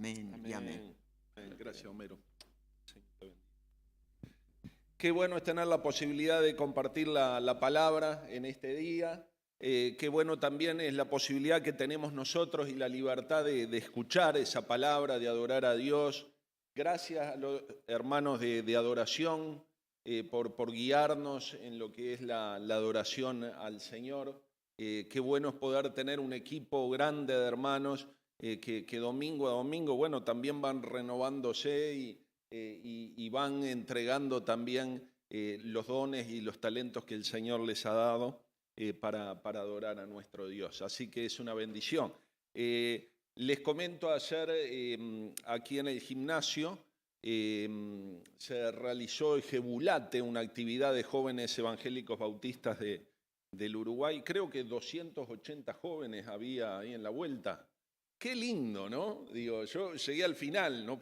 Amén y amén. Gracias, Homero. Qué bueno es tener la posibilidad de compartir la palabra en este día. Qué bueno también es la posibilidad que tenemos nosotros y la libertad de escuchar esa palabra, de adorar a Dios. Gracias a los hermanos de adoración por guiarnos en lo que es la adoración al Señor. Qué bueno es poder tener un equipo grande de hermanos que domingo a domingo, bueno, también van renovándose y van entregando también los dones y los talentos que el Señor les ha dado para adorar a nuestro Dios. Así que es una bendición. Les comento, ayer aquí en el gimnasio se realizó el Jebulate, una actividad de jóvenes evangélicos bautistas del Uruguay. Creo que 280 jóvenes había ahí en la vuelta. Qué lindo, ¿no? Digo, yo llegué al final, ¿no?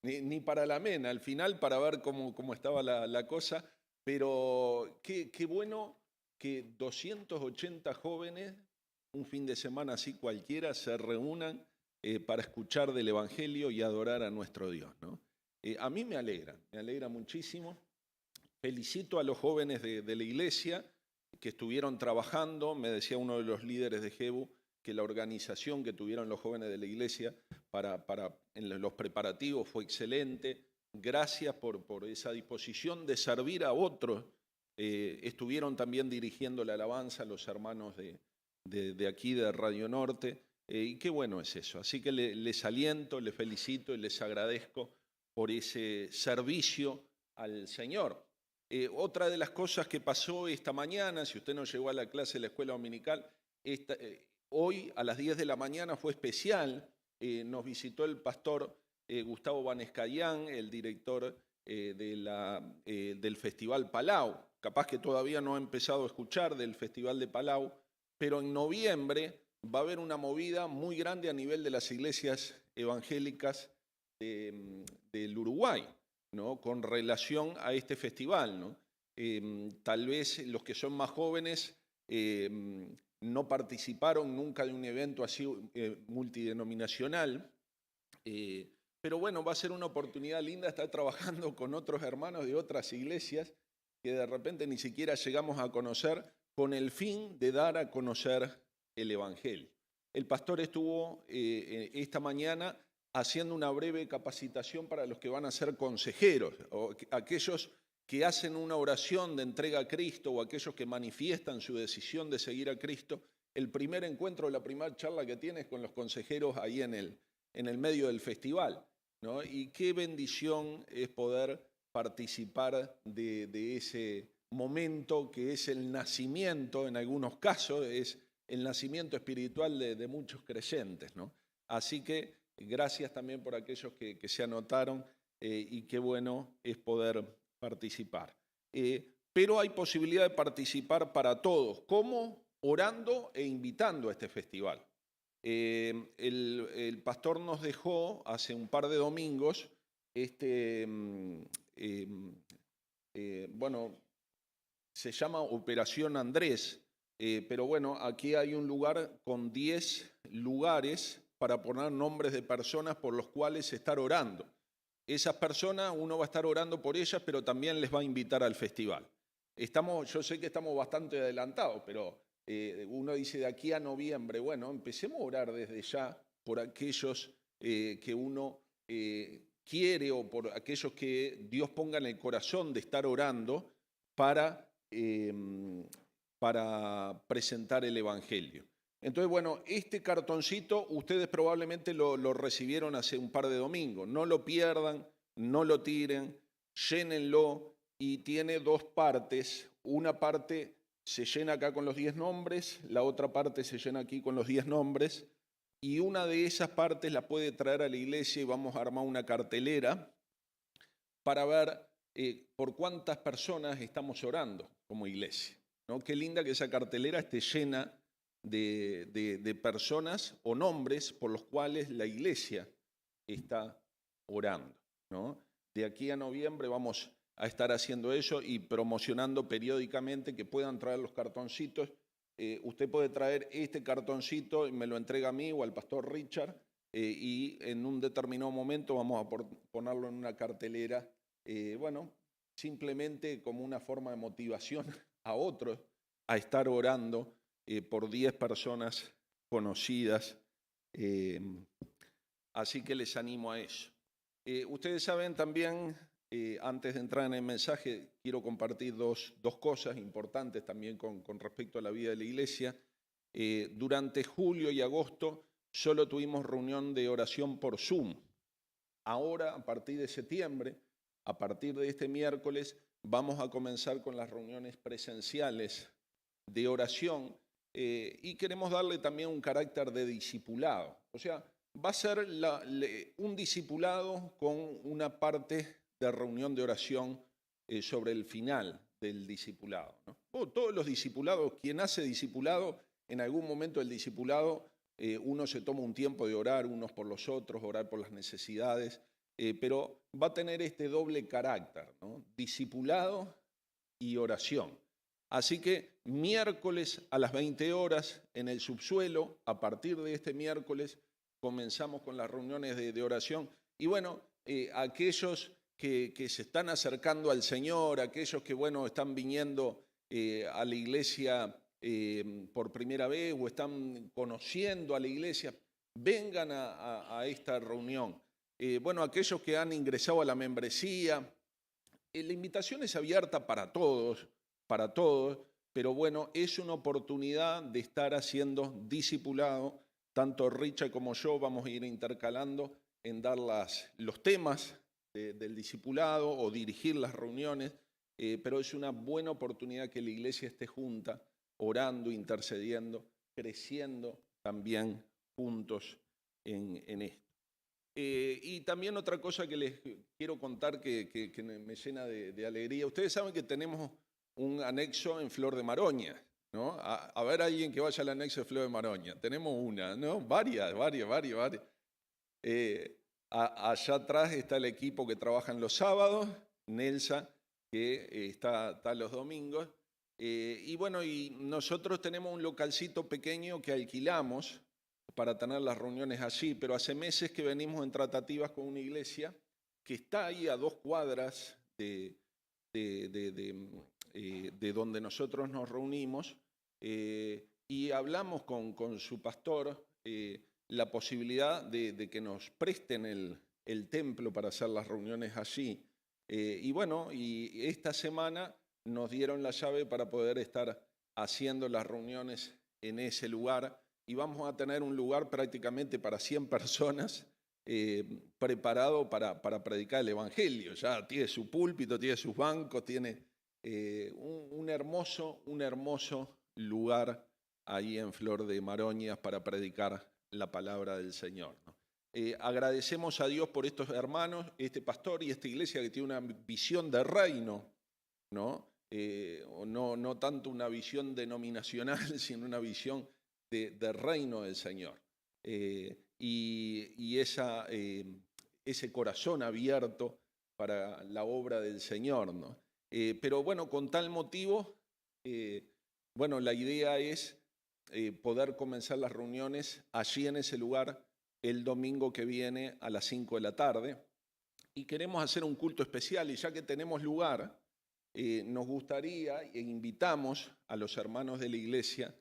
Ni para la mena, al final para ver cómo estaba la cosa, pero qué bueno que 280 jóvenes, un fin de semana así cualquiera, se reúnan para escuchar del Evangelio y adorar a nuestro Dios, ¿no? A mí me alegra muchísimo. Felicito a los jóvenes de la iglesia que estuvieron trabajando. Me decía uno de los líderes de Jebu que la organización que tuvieron los jóvenes de la iglesia en los preparativos fue excelente. Gracias por esa disposición de servir a otros. Estuvieron también dirigiendo la alabanza a los hermanos de aquí de Radio Norte. Y qué bueno es eso. Así que les aliento, les felicito y les agradezco por ese servicio al Señor. Otra de las cosas que pasó esta mañana, si usted no llegó a la clase de la escuela dominical, hoy a las 10 de la mañana fue especial. Nos visitó el pastor Gustavo Banescayán, el director del Festival Palau. Capaz que todavía no ha empezado a escuchar del Festival de Palau, pero en noviembre va a haber una movida muy grande a nivel de las iglesias evangélicas del Uruguay, ¿no? Con relación a este festival, ¿no? Tal vez los que son más jóvenes no participaron nunca de un evento así multidenominacional, pero bueno, va a ser una oportunidad linda estar trabajando con otros hermanos de otras iglesias que de repente ni siquiera llegamos a conocer, con el fin de dar a conocer el Evangelio. El pastor estuvo esta mañana haciendo una breve capacitación para los que van a ser consejeros, o aquellos que hacen una oración de entrega a Cristo o aquellos que manifiestan su decisión de seguir a Cristo. El primer encuentro, la primera charla que tiene es con los consejeros ahí en el medio del festival, ¿no? Y qué bendición es poder participar de ese momento que es el nacimiento, en algunos casos, es el nacimiento espiritual de muchos creyentes, ¿no? Así que gracias también por aquellos que se anotaron y qué bueno es poder participar. Pero hay posibilidad de participar para todos. ¿Cómo? Orando e invitando a este festival. El pastor nos dejó hace un par de domingos bueno, se llama Operación Andrés, pero bueno, aquí hay un lugar con 10 lugares para poner nombres de personas por los cuales estar orando. Esas personas, uno va a estar orando por ellas, pero también les va a invitar al festival. Yo sé que estamos bastante adelantados, pero uno dice de aquí a noviembre, bueno, empecemos a orar desde ya por aquellos que uno quiere o por aquellos que Dios ponga en el corazón de estar orando para presentar el Evangelio. Entonces, bueno, este cartoncito ustedes probablemente lo recibieron hace un par de domingos. No lo pierdan, no lo tiren, llénenlo y tiene dos partes. Una parte se llena acá con los 10 nombres, la otra parte se llena aquí con los 10 nombres y una de esas partes la puede traer a la iglesia y vamos a armar una cartelera para ver por cuántas personas estamos orando como iglesia, ¿no? Qué linda que esa cartelera esté llena de personas o nombres por los cuales la iglesia está orando, ¿no? De aquí a noviembre vamos a estar haciendo eso y promocionando periódicamente que puedan traer los cartoncitos. Usted puede traer este cartoncito y me lo entrega a mí o al pastor Richard y en un determinado momento vamos a ponerlo en una cartelera, simplemente como una forma de motivación a otros a estar orando por 10 personas conocidas. Así que les animo a eso. Ustedes saben también, antes de entrar en el mensaje, quiero compartir dos cosas importantes también con respecto a la vida de la iglesia. Durante julio y agosto solo tuvimos reunión de oración por Zoom. Ahora, a partir de septiembre, a partir de este miércoles, vamos a comenzar con las reuniones presenciales de oración y queremos darle también un carácter de discipulado. O sea, va a ser un discipulado con una parte de reunión de oración sobre el final del discipulado, ¿no? Todos los discipulados, quien hace discipulado, en algún momento del discipulado, uno se toma un tiempo de orar unos por los otros, orar por las necesidades, pero va a tener este doble carácter, ¿no? Discipulado y oración. Así que miércoles a las 20 horas en el subsuelo, a partir de este miércoles, comenzamos con las reuniones de oración. Y bueno, aquellos que se están acercando al Señor, aquellos que, están viniendo a la iglesia por primera vez o están conociendo a la iglesia, vengan a esta reunión. Aquellos que han ingresado a la membresía, la invitación es abierta para todos, pero es una oportunidad de estar haciendo discipulado. Tanto Richard como yo vamos a ir intercalando en dar los temas del discipulado o dirigir las reuniones, pero es una buena oportunidad que la iglesia esté junta, orando, intercediendo, creciendo también juntos en esto. Y también otra cosa que les quiero contar que me llena de alegría. Ustedes saben que tenemos un anexo en Flor de Maroña, ¿no? A ver, alguien que vaya al anexo de Flor de Maroña. Tenemos una, ¿no? Varias. Allá atrás está el equipo que trabaja en los sábados, Nelsa, que está los domingos. Y nosotros tenemos un localcito pequeño que alquilamos para tener las reuniones allí, pero hace meses que venimos en tratativas con una iglesia que está ahí a 2 cuadras de donde nosotros nos reunimos, y hablamos con su pastor la posibilidad de que nos presten el templo para hacer las reuniones allí. Y esta semana nos dieron la llave para poder estar haciendo las reuniones en ese lugar y vamos a tener un lugar prácticamente para 100 personas preparado para predicar el Evangelio. Ya tiene su púlpito, tiene sus bancos, tiene un hermoso lugar ahí en Flor de Maroñas para predicar la palabra del Señor, ¿no? Agradecemos a Dios por estos hermanos, este pastor y esta iglesia que tiene una visión de reino, ¿no? No tanto una visión denominacional, sino una visión de reino del Señor. Y ese corazón abierto para la obra del Señor, ¿no? Pero con tal motivo, la idea es poder comenzar las reuniones allí en ese lugar el domingo que viene a las 5 de la tarde. Y queremos hacer un culto especial y ya que tenemos lugar, nos gustaría e invitamos a los hermanos de la iglesia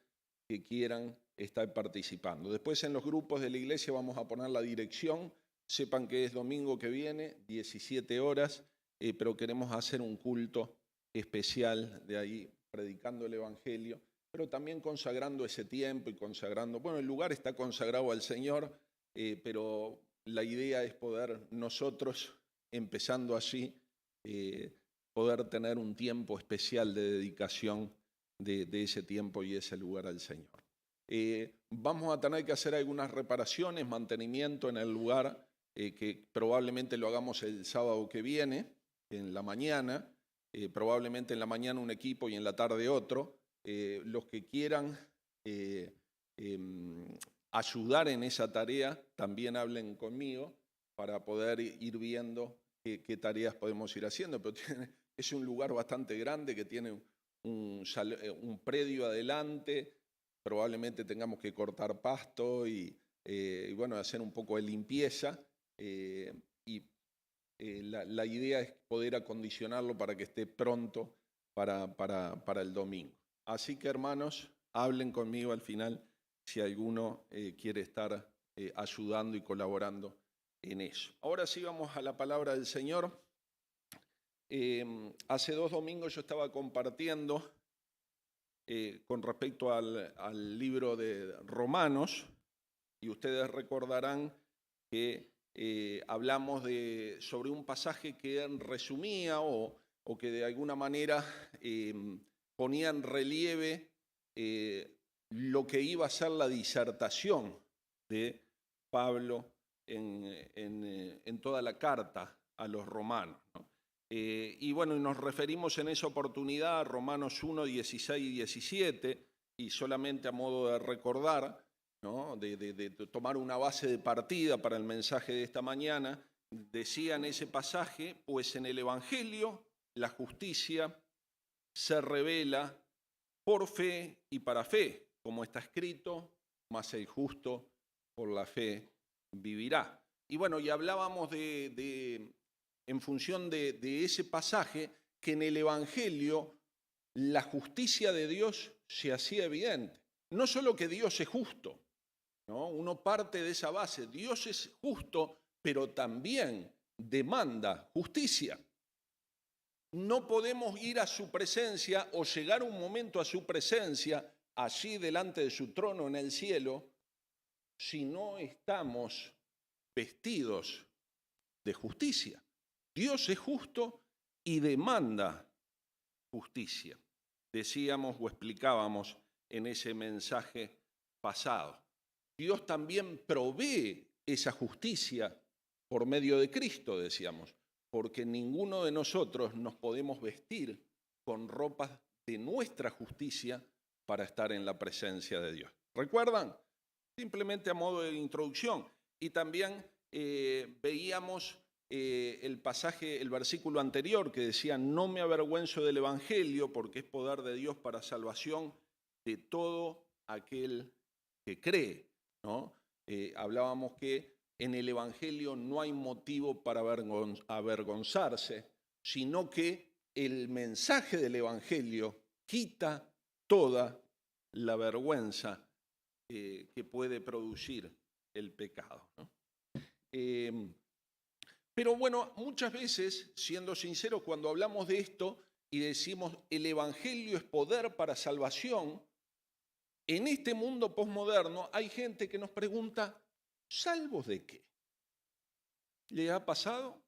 que quieran estar participando. Después en los grupos de la iglesia vamos a poner la dirección. Sepan que es domingo que viene, 17 horas, pero queremos hacer un culto especial de ahí, predicando el Evangelio, pero también consagrando ese tiempo y consagrando, el lugar está consagrado al Señor, pero la idea es poder nosotros, empezando allí, poder tener un tiempo especial de dedicación de ese tiempo y ese lugar al Señor. Vamos a tener que hacer algunas reparaciones, mantenimiento en el lugar, que probablemente lo hagamos el sábado que viene, en la mañana, probablemente en la mañana un equipo y en la tarde otro. Los que quieran ayudar en esa tarea, también hablen conmigo para poder ir viendo qué tareas podemos ir haciendo, pero es un lugar bastante grande que tiene un predio adelante, probablemente tengamos que cortar pasto y y bueno, hacer un poco de limpieza y la idea es poder acondicionarlo para que esté pronto para el domingo. Así que, hermanos, hablen conmigo al final si alguno quiere estar ayudando y colaborando en eso. Ahora sí vamos a la palabra del Señor. Hace 2 domingos yo estaba compartiendo con respecto al libro de Romanos, y ustedes recordarán que hablamos sobre un pasaje que resumía o que de alguna manera ponía en relieve lo que iba a ser la disertación de Pablo en toda la carta a los romanos, ¿no? Y bueno, nos referimos en esa oportunidad a Romanos 1, 16 y 17, y solamente a modo de recordar, ¿no? de tomar una base de partida para el mensaje de esta mañana, decía en ese pasaje: pues en el Evangelio la justicia se revela por fe y para fe, como está escrito, mas el justo por la fe vivirá. Y bueno, y hablábamos en función de ese pasaje, que en el Evangelio la justicia de Dios se hacía evidente. No solo que Dios es justo, ¿no? Uno parte de esa base: Dios es justo, pero también demanda justicia. No podemos ir a su presencia o llegar un momento a su presencia, allí delante de su trono en el cielo, si no estamos vestidos de justicia. Dios es justo y demanda justicia. Decíamos o explicábamos en ese mensaje pasado. Dios también provee esa justicia por medio de Cristo, decíamos, porque ninguno de nosotros nos podemos vestir con ropas de nuestra justicia para estar en la presencia de Dios. ¿Recuerdan? Simplemente a modo de introducción. Y también veíamos el pasaje, el versículo anterior que decía: no me avergüenzo del Evangelio, porque es poder de Dios para salvación de todo aquel que cree, ¿no? Hablábamos que en el Evangelio no hay motivo para avergonzarse, sino que el mensaje del Evangelio quita toda la vergüenza que puede producir el pecado, ¿no? Pero bueno, muchas veces, siendo sinceros, cuando hablamos de esto y decimos el Evangelio es poder para salvación, en este mundo posmoderno hay gente que nos pregunta: ¿salvos de qué? ¿Le ha pasado?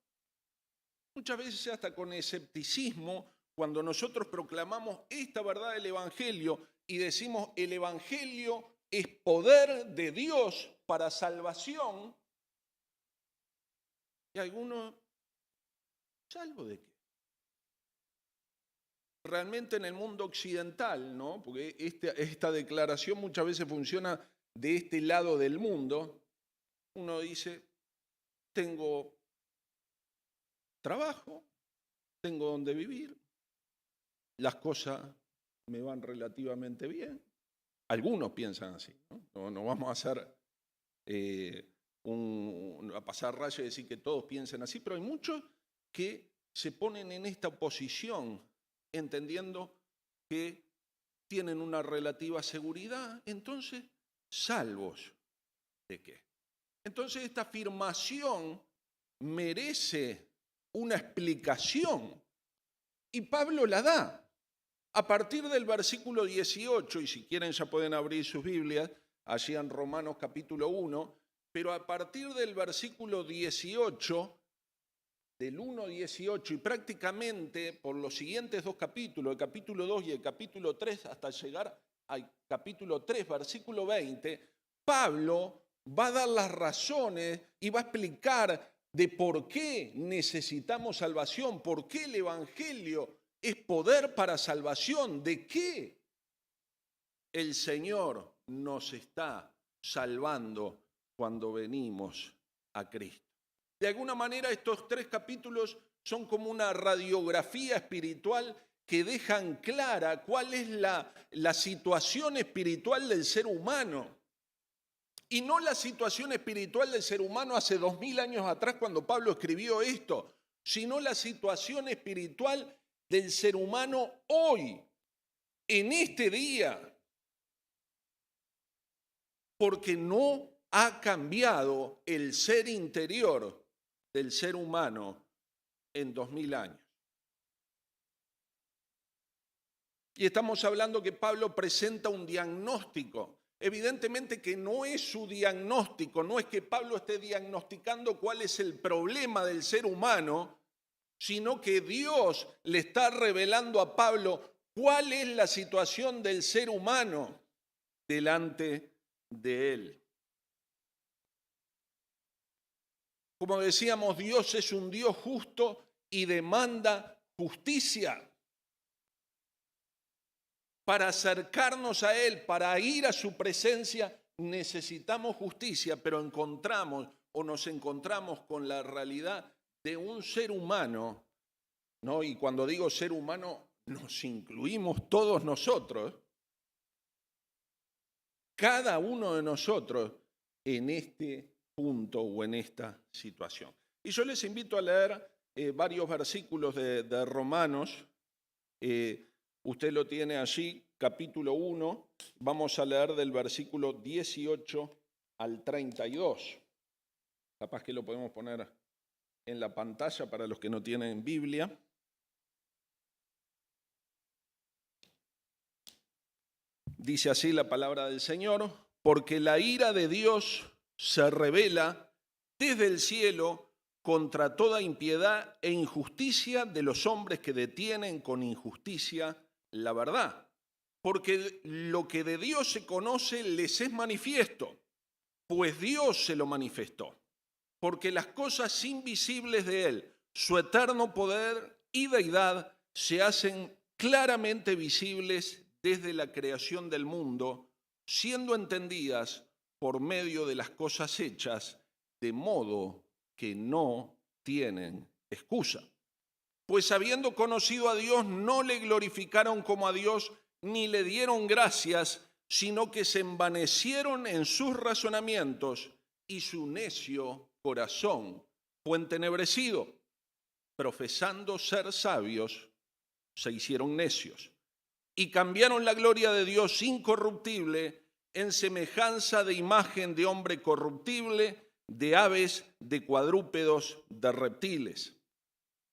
Muchas veces hasta con escepticismo, cuando nosotros proclamamos esta verdad del Evangelio y decimos el Evangelio es poder de Dios para salvación, y algunos: ¿salvo de qué? Realmente en el mundo occidental, ¿no? Porque esta declaración muchas veces funciona de este lado del mundo. Uno dice: tengo trabajo, tengo donde vivir, las cosas me van relativamente bien. Algunos piensan así, ¿no? No vamos a hacer a pasar raya y decir que todos piensen así, pero hay muchos que se ponen en esta posición entendiendo que tienen una relativa seguridad. Entonces, ¿salvos de qué? Entonces, esta afirmación merece una explicación y Pablo la da a partir del versículo 18, y si quieren ya pueden abrir sus Biblias allí en Romanos capítulo 1, pero a partir del versículo 18, del 1:18, y prácticamente por los siguientes 2 capítulos, el capítulo 2 y el capítulo 3, hasta llegar al capítulo 3, versículo 20, Pablo va a dar las razones y va a explicar de por qué necesitamos salvación, por qué el Evangelio es poder para salvación, de qué el Señor nos está salvando cuando venimos a Cristo. De alguna manera estos 3 capítulos son como una radiografía espiritual que dejan clara cuál es la situación espiritual del ser humano. Y no la situación espiritual del ser humano hace 2000 años atrás cuando Pablo escribió esto, sino la situación espiritual del ser humano hoy, en este día, porque no ha cambiado el ser interior del ser humano en 2000 años. Y estamos hablando que Pablo presenta un diagnóstico. Evidentemente que no es su diagnóstico, no es que Pablo esté diagnosticando cuál es el problema del ser humano, sino que Dios le está revelando a Pablo cuál es la situación del ser humano delante de él. Como decíamos, Dios es un Dios justo y demanda justicia. Para acercarnos a Él, para ir a su presencia, necesitamos justicia, pero nos encontramos con la realidad de un ser humano, ¿no? Y cuando digo ser humano, nos incluimos todos nosotros, cada uno de nosotros en este punto o en esta situación. Y yo les invito a leer varios versículos de Romanos. Usted lo tiene allí, capítulo 1, vamos a leer del versículo 18 al 32. Capaz que lo podemos poner en la pantalla para los que no tienen Biblia. Dice así la palabra del Señor: porque la ira de Dios se revela desde el cielo contra toda impiedad e injusticia de los hombres que detienen con injusticia la verdad. Porque lo que de Dios se conoce les es manifiesto, pues Dios se lo manifestó. Porque las cosas invisibles de Él, su eterno poder y deidad, se hacen claramente visibles desde la creación del mundo, siendo entendidas por medio de las cosas hechas, de modo que no tienen excusa. Pues habiendo conocido a Dios, no le glorificaron como a Dios, ni le dieron gracias, sino que se envanecieron en sus razonamientos, y su necio corazón fue entenebrecido. Profesando ser sabios, se hicieron necios, y cambiaron la gloria de Dios incorruptible en semejanza de imagen de hombre corruptible, de aves, de cuadrúpedos, de reptiles.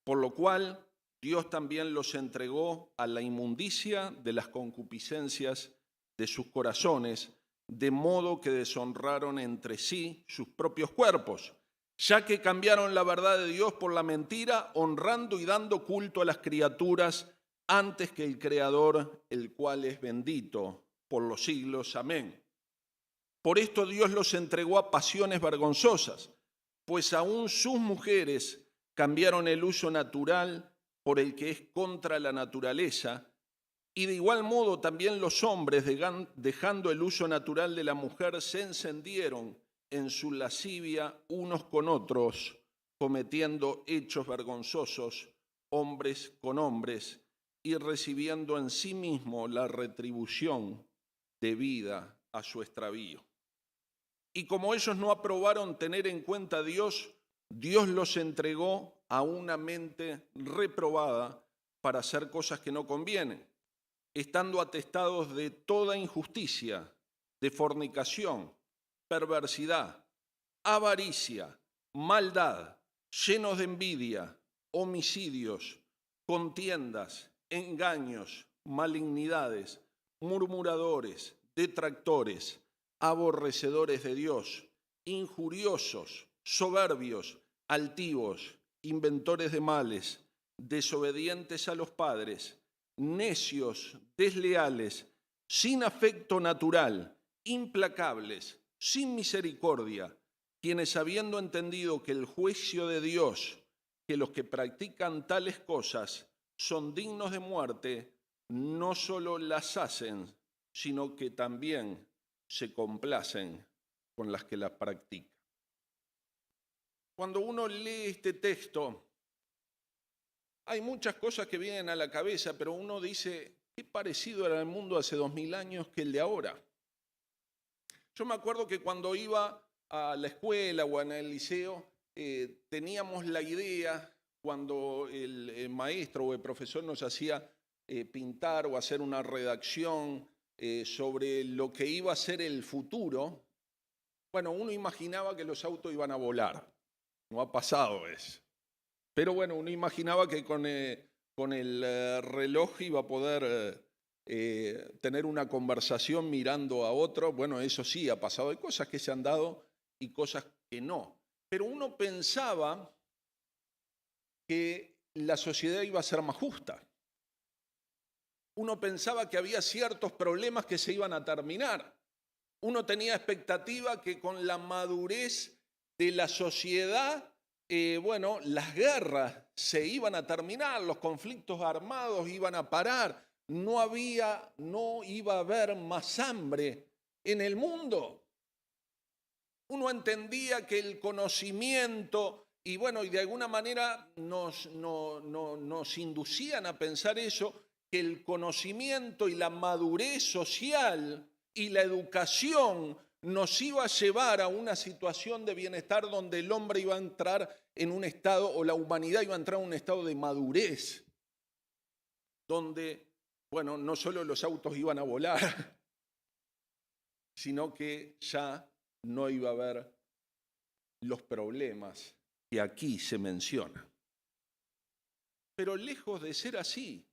Por lo cual Dios también los entregó a la inmundicia de las concupiscencias de sus corazones, de modo que deshonraron entre sí sus propios cuerpos, ya que cambiaron la verdad de Dios por la mentira, honrando y dando culto a las criaturas antes que el Creador, el cual es bendito por los siglos. Amén. Por esto Dios los entregó a pasiones vergonzosas, pues aún sus mujeres cambiaron el uso natural por el que es contra la naturaleza, y de igual modo también los hombres, dejando el uso natural de la mujer, se encendieron en su lascivia unos con otros, cometiendo hechos vergonzosos, hombres con hombres, y recibiendo en sí mismo la retribución debida a su extravío. Y como ellos no aprobaron tener en cuenta a Dios, Dios los entregó a una mente reprobada para hacer cosas que no convienen, estando atestados de toda injusticia, de fornicación, perversidad, avaricia, maldad, llenos de envidia, homicidios, contiendas, engaños, malignidades, murmuradores, detractores, aborrecedores de Dios, injuriosos, soberbios, altivos, inventores de males, desobedientes a los padres, necios, desleales, sin afecto natural, implacables, sin misericordia, quienes habiendo entendido que el juicio de Dios, que los que practican tales cosas son dignos de muerte, no solo las hacen, sino que también se complacen con las que las practican. Cuando uno lee este texto, hay muchas cosas que vienen a la cabeza, pero uno dice, qué parecido era el mundo hace 2000 años que el de ahora. Yo me acuerdo que cuando iba a la escuela o en el liceo, teníamos la idea, cuando el maestro o el profesor nos hacía pintar o hacer una redacción sobre lo que iba a ser el futuro, bueno, uno imaginaba que los autos iban a volar. No ha pasado eso. Pero bueno, uno imaginaba que con el reloj iba a poder tener una conversación mirando a otro. Bueno, eso sí ha pasado. Hay cosas que se han dado y cosas que no. Pero uno pensaba que la sociedad iba a ser más justa. Uno pensaba que había ciertos problemas que se iban a terminar. Uno tenía expectativa que con la madurez de la sociedad, bueno, las guerras se iban a terminar, los conflictos armados iban a parar, no iba a haber más hambre en el mundo. Uno entendía que el conocimiento, y bueno, y de alguna manera nos inducían a pensar eso, que el conocimiento y la madurez social y la educación nos iba a llevar a una situación de bienestar donde el hombre iba a entrar en un estado, o la humanidad iba a entrar en un estado de madurez, donde, bueno, no solo los autos iban a volar, sino que ya no iba a haber los problemas que aquí se mencionan. Pero lejos de ser así,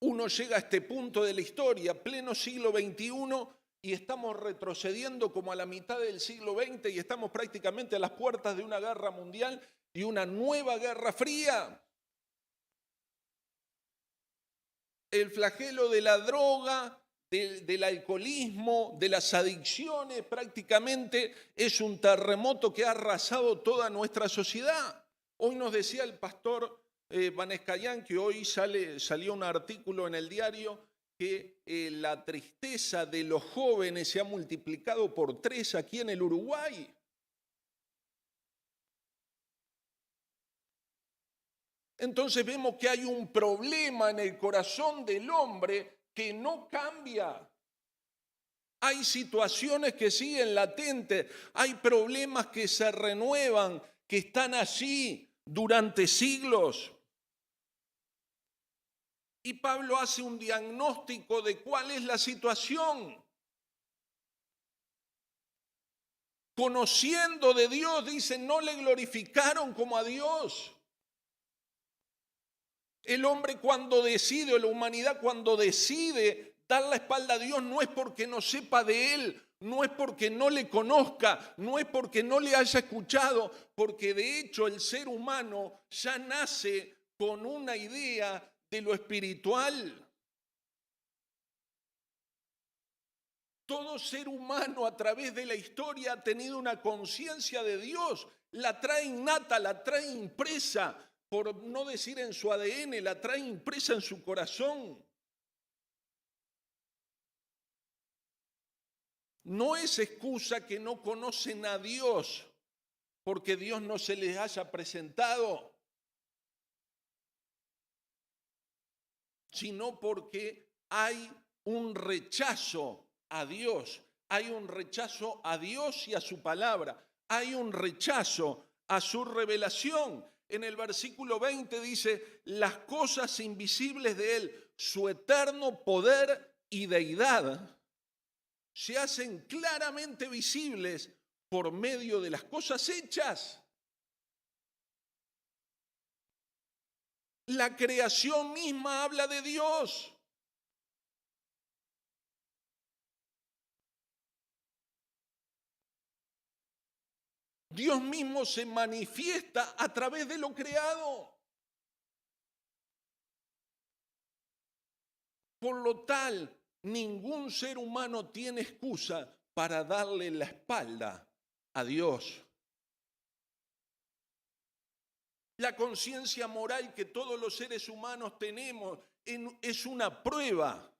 uno llega a este punto de la historia, pleno siglo XXI, y estamos retrocediendo como a la mitad del siglo XX y estamos prácticamente a las puertas de una guerra mundial y una nueva guerra fría. El flagelo de la droga, del alcoholismo, de las adicciones, prácticamente es un terremoto que ha arrasado toda nuestra sociedad. Hoy nos decía el pastor Vaneskayán, que hoy salió un artículo en el diario, que la tristeza de los jóvenes se ha multiplicado por 3 aquí en el Uruguay. Entonces vemos que hay un problema en el corazón del hombre que no cambia. Hay situaciones que siguen latentes, hay problemas que se renuevan, que están allí durante siglos. Y Pablo hace un diagnóstico de cuál es la situación. Conociendo de Dios, dice, no le glorificaron como a Dios. El hombre cuando decide, o la humanidad cuando decide dar la espalda a Dios, no es porque no sepa de Él, no es porque no le conozca, no es porque no le haya escuchado, porque de hecho el ser humano ya nace con una idea de lo espiritual. Todo ser humano a través de la historia ha tenido una conciencia de Dios, la trae innata, la trae impresa, por no decir en su ADN, la trae impresa en su corazón. No es excusa que no conocen a Dios porque Dios no se les haya presentado, sino porque hay un rechazo a Dios, hay un rechazo a Dios y a su palabra, hay un rechazo a su revelación. En el versículo 20 dice, las cosas invisibles de Él, su eterno poder y deidad, se hacen claramente visibles por medio de las cosas hechas. La creación misma habla de Dios. Dios mismo se manifiesta a través de lo creado. Por lo tal, ningún ser humano tiene excusa para darle la espalda a Dios. La conciencia moral que todos los seres humanos tenemos es una prueba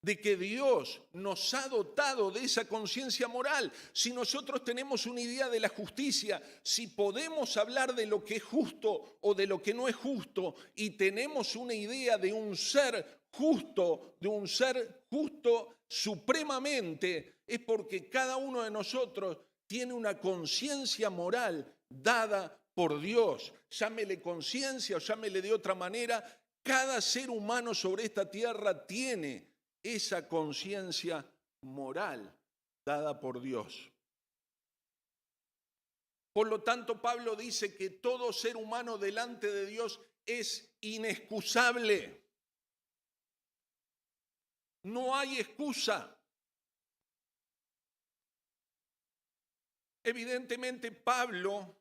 de que Dios nos ha dotado de esa conciencia moral. Si nosotros tenemos una idea de la justicia, si podemos hablar de lo que es justo o de lo que no es justo, y tenemos una idea de un ser justo, de un ser justo supremamente, es porque cada uno de nosotros tiene una conciencia moral dada por Dios. Llámele conciencia o llámele de otra manera, cada ser humano sobre esta tierra tiene esa conciencia moral dada por Dios. Por lo tanto, Pablo dice que todo ser humano delante de Dios es inexcusable. No hay excusa. Evidentemente, Pablo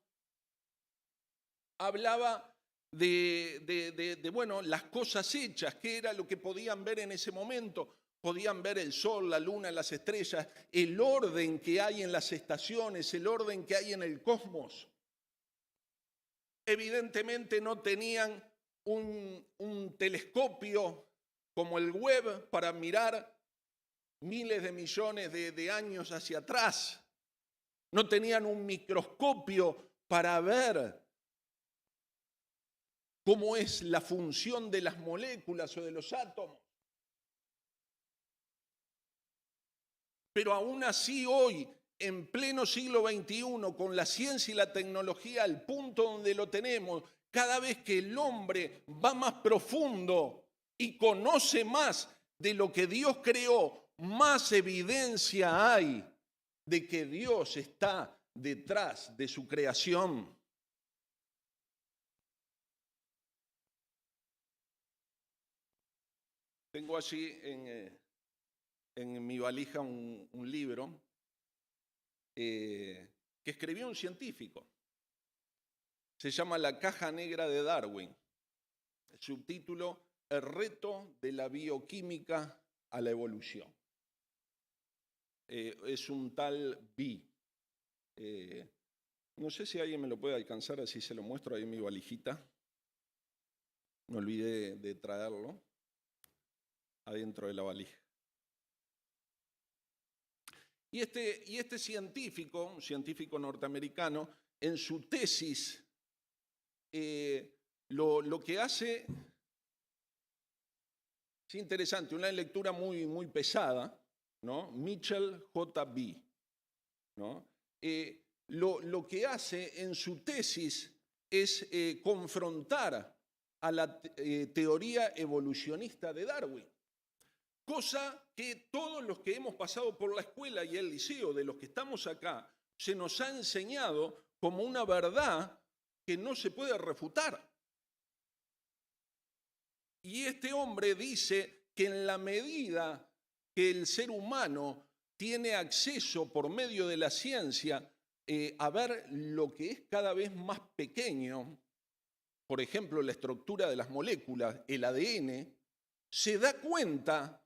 hablaba de las cosas hechas, que era lo que podían ver en ese momento. Podían ver el sol, la luna, las estrellas, el orden que hay en las estaciones, el orden que hay en el cosmos. Evidentemente no tenían un telescopio como el Webb para mirar miles de millones de años hacia atrás. No tenían un microscopio para ver cómo es la función de las moléculas o de los átomos. Pero aún así hoy, en pleno siglo XXI, con la ciencia y la tecnología al punto donde lo tenemos, cada vez que el hombre va más profundo y conoce más de lo que Dios creó, más evidencia hay de que Dios está detrás de su creación. Tengo allí en mi valija un libro que escribió un científico. Se llama La caja negra de Darwin. El subtítulo, El reto de la bioquímica a la evolución. Es un tal B. No sé si alguien me lo puede alcanzar, así se lo muestro ahí en mi valijita. Me olvidé de traerlo adentro de la valija. Y este científico, un científico norteamericano, en su tesis, lo que hace es interesante, una lectura muy pesada, ¿no? Mitchell J.B., ¿no? Lo que hace en su tesis es confrontar a la teoría evolucionista de Darwin. Cosa que todos los que hemos pasado por la escuela y el liceo, de los que estamos acá, se nos ha enseñado como una verdad que no se puede refutar. Y este hombre dice que en la medida que el ser humano tiene acceso por medio de la ciencia a ver lo que es cada vez más pequeño, por ejemplo, la estructura de las moléculas, el ADN, se da cuenta,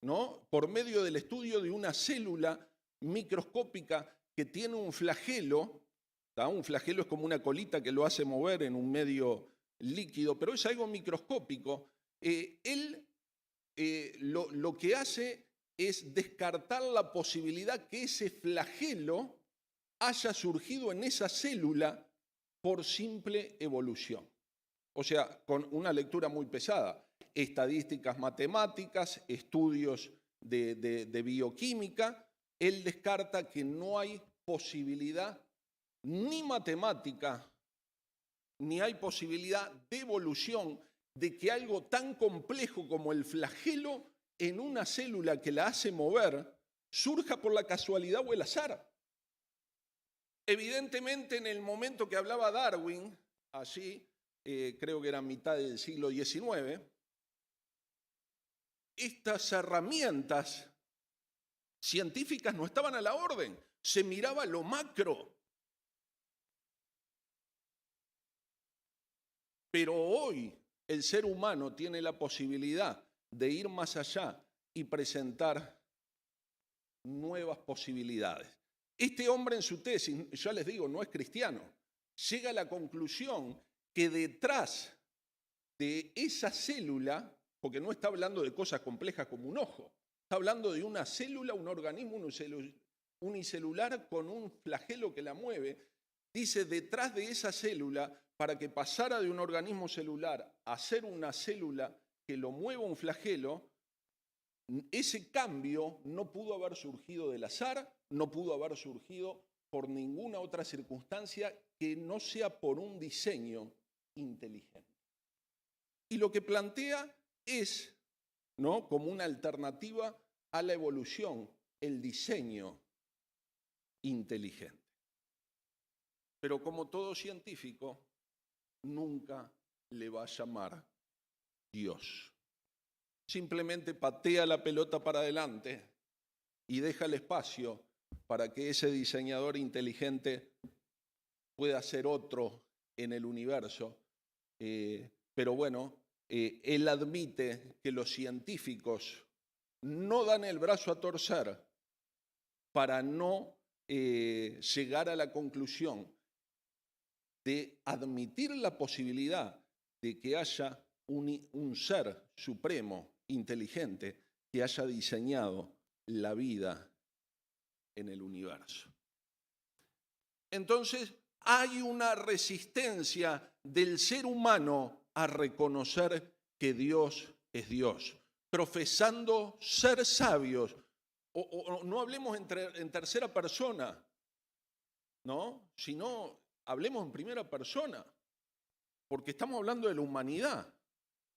¿no?, por medio del estudio de una célula microscópica que tiene un flagelo. Un flagelo es como una colita que lo hace mover en un medio líquido, pero es algo microscópico. Él lo que hace es descartar la posibilidad que ese flagelo haya surgido en esa célula por simple evolución. O sea, con una lectura muy pesada. Estadísticas matemáticas, estudios de bioquímica, él descarta que no hay posibilidad ni matemática, ni hay posibilidad de evolución de que algo tan complejo como el flagelo en una célula que la hace mover surja por la casualidad o el azar. Evidentemente, en el momento que hablaba Darwin, allí, creo que era mitad del siglo XIX, estas herramientas científicas no estaban a la orden, se miraba lo macro. Pero hoy el ser humano tiene la posibilidad de ir más allá y presentar nuevas posibilidades. Este hombre en su tesis, ya les digo, no es cristiano, llega a la conclusión que detrás de esa célula, porque no está hablando de cosas complejas como un ojo, está hablando de una célula, un organismo unicelular con un flagelo que la mueve. Dice, detrás de esa célula, para que pasara de un organismo celular a ser una célula que lo mueva un flagelo, ese cambio no pudo haber surgido del azar, no pudo haber surgido por ninguna otra circunstancia que no sea por un diseño inteligente. Y lo que plantea es, ¿no?, como una alternativa a la evolución, el diseño inteligente. Pero como todo científico, nunca le va a llamar Dios. Simplemente patea la pelota para adelante y deja el espacio para que ese diseñador inteligente pueda ser otro en el universo. Pero bueno, él admite que los científicos no dan el brazo a torcer para no llegar a la conclusión de admitir la posibilidad de que haya un ser supremo, inteligente, que haya diseñado la vida en el universo. Entonces, hay una resistencia del ser humano a reconocer que Dios es Dios, profesando ser sabios. O no hablemos en tercera persona, ¿no?, sino hablemos en primera persona, porque estamos hablando de la humanidad.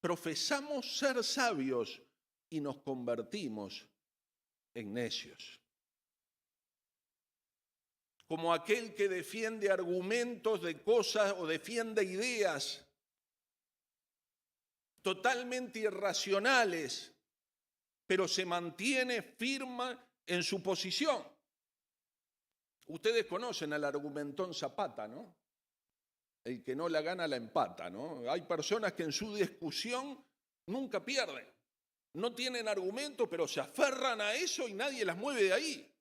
Profesamos ser sabios y nos convertimos en necios. Como aquel que defiende argumentos de cosas o defiende ideas totalmente irracionales, pero se mantiene firme en su posición. Ustedes conocen al argumentón Zapata, ¿no? El que no la gana la empata, ¿no? Hay personas que en su discusión nunca pierden. No tienen argumento, pero se aferran a eso y nadie las mueve de ahí.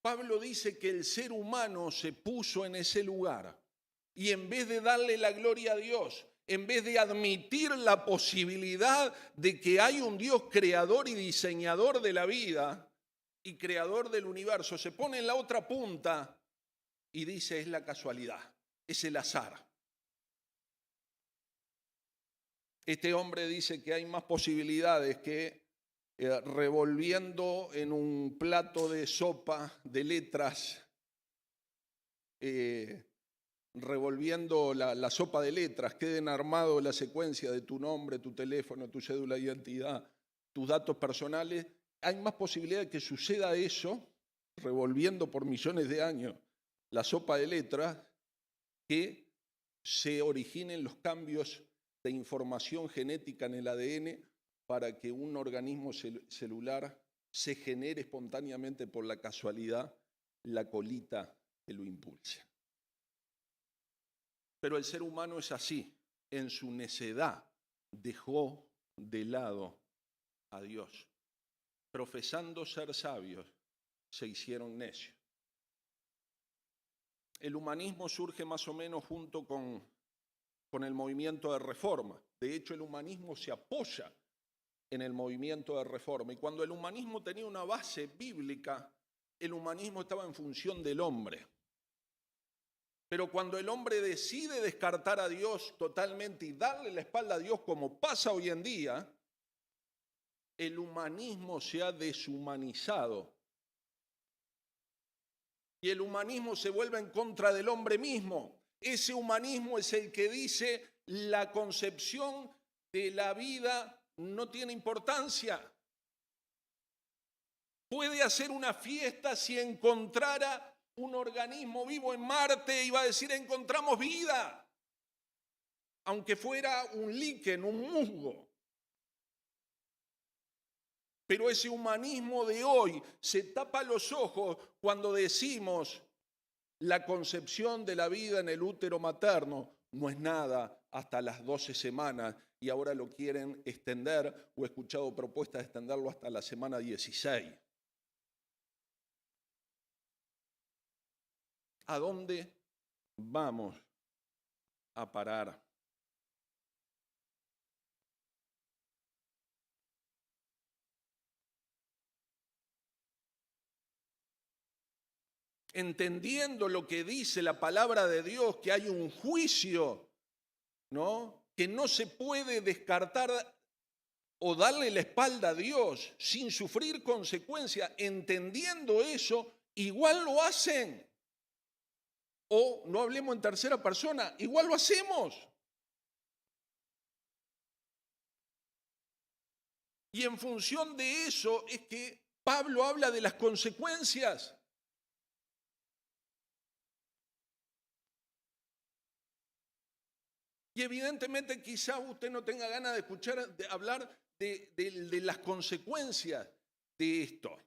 Pablo dice que el ser humano se puso en ese lugar y en vez de darle la gloria a Dios, en vez de admitir la posibilidad de que hay un Dios creador y diseñador de la vida y creador del universo, se pone en la otra punta y dice es la casualidad, es el azar. Este hombre dice que hay más posibilidades que revolviendo en un plato de sopa de letras, revolviendo la sopa de letras, queden armado la secuencia de tu nombre, tu teléfono, tu cédula de identidad, tus datos personales. Hay más posibilidad de que suceda eso, revolviendo por millones de años la sopa de letras, que se originen los cambios de información genética en el ADN para que un organismo celular se genere espontáneamente por la casualidad la colita que lo impulse. Pero el ser humano es así, en su necedad dejó de lado a Dios. Profesando ser sabios, se hicieron necios. El humanismo surge más o menos junto con el movimiento de reforma. De hecho, el humanismo se apoya en el movimiento de reforma. Y cuando el humanismo tenía una base bíblica, el humanismo estaba en función del hombre. Pero cuando el hombre decide descartar a Dios totalmente y darle la espalda a Dios, como pasa hoy en día, el humanismo se ha deshumanizado. Y el humanismo se vuelve en contra del hombre mismo. Ese humanismo es el que dice la concepción de la vida no tiene importancia. Puede hacer una fiesta si encontrara un organismo vivo en Marte y va a decir encontramos vida, aunque fuera un líquen, un musgo. Pero ese humanismo de hoy se tapa los ojos cuando decimos la concepción de la vida en el útero materno no es nada hasta las 12 semanas y ahora lo quieren extender o he escuchado propuestas de extenderlo hasta la semana 16. ¿A dónde vamos a parar? Entendiendo lo que dice la palabra de Dios, que hay un juicio ¿no? Que no se puede descartar o darle la espalda a Dios sin sufrir consecuencias, entendiendo eso, igual lo hacen. O no hablemos en tercera persona, igual lo hacemos. Y en función de eso es que Pablo habla de las consecuencias. Y evidentemente quizá usted no tenga ganas de escuchar, de hablar de las consecuencias de esto.